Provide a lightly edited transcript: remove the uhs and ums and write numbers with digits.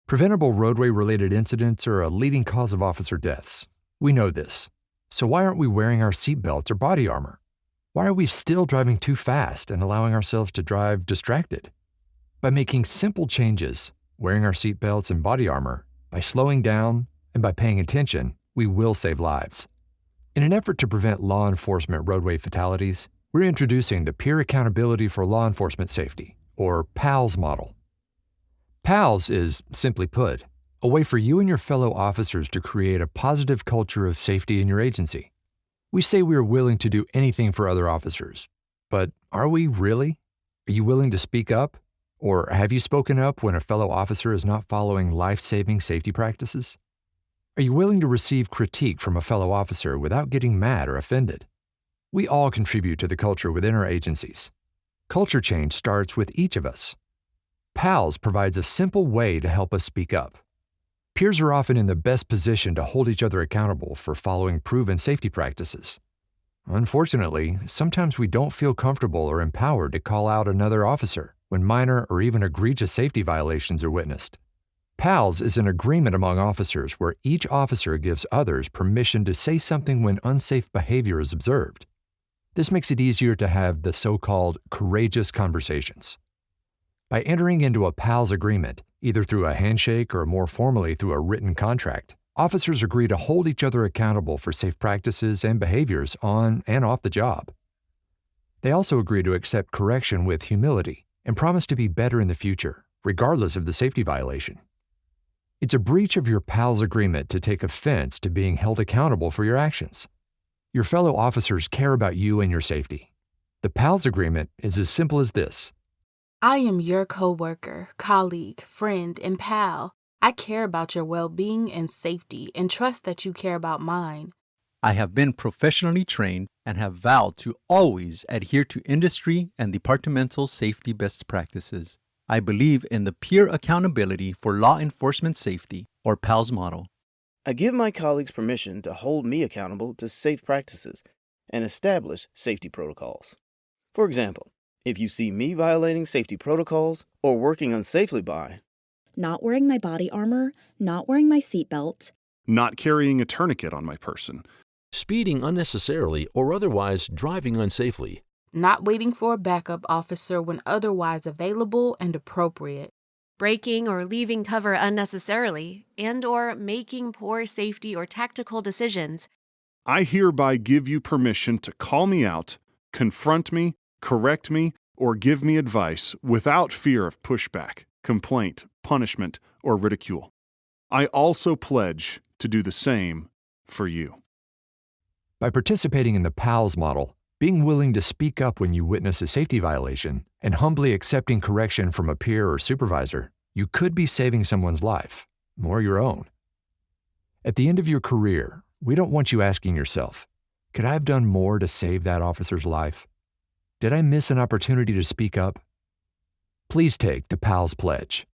Preventable roadway-related incidents are a leading cause of officer deaths. We know this. So why aren't we wearing our seatbelts or body armor? Why are we still driving too fast and allowing ourselves to drive distracted? By making simple changes, wearing our seatbelts and body armor, by slowing down, and by paying attention, we will save lives. In an effort to prevent law enforcement roadway fatalities, we're introducing the Peer Accountability for Law Enforcement Safety, or PALS model. PALS is, simply put, a way for you and your fellow officers to create a positive culture of safety in your agency. We say we are willing to do anything for other officers, but are we really? Are you willing to speak up? Or have you spoken up when a fellow officer is not following life-saving safety practices? Are you willing to receive critique from a fellow officer without getting mad or offended? We all contribute to the culture within our agencies. Culture change starts with each of us. PALS provides a simple way to help us speak up. Peers are often in the best position to hold each other accountable for following proven safety practices. Unfortunately, sometimes we don't feel comfortable or empowered to call out another officer when minor or even egregious safety violations are witnessed. PALS is an agreement among officers where each officer gives others permission to say something when unsafe behavior is observed. This makes it easier to have the so-called courageous conversations. By entering into a PALS agreement, either through a handshake or more formally through a written contract, officers agree to hold each other accountable for safe practices and behaviors on and off the job. They also agree to accept correction with humility and promise to be better in the future, regardless of the safety violation. It's a breach of your PALS agreement to take offense to being held accountable for your actions. Your fellow officers care about you and your safety. The PALS agreement is as simple as this. I am your coworker, colleague, friend, and pal. I care about your well-being and safety and trust that you care about mine. I have been professionally trained and have vowed to always adhere to industry and departmental safety best practices. I believe in the Peer Accountability for Law Enforcement Safety, or PALS model. I give my colleagues permission to hold me accountable to safe practices and establish safety protocols. For example, if you see me violating safety protocols or working unsafely by not wearing my body armor, not wearing my seatbelt, not carrying a tourniquet on my person, speeding unnecessarily or otherwise driving unsafely, not waiting for a backup officer when otherwise available and appropriate, breaking or leaving cover unnecessarily, and/or making poor safety or tactical decisions. I hereby give you permission to call me out, confront me, correct me, or give me advice without fear of pushback, complaint, punishment, or ridicule. I also pledge to do the same for you. By participating in the PALS model, being willing to speak up when you witness a safety violation, and humbly accepting correction from a peer or supervisor, you could be saving someone's life, or your own. At the end of your career, we don't want you asking yourself, could I have done more to save that officer's life? Did I miss an opportunity to speak up? Please take the PALS Pledge.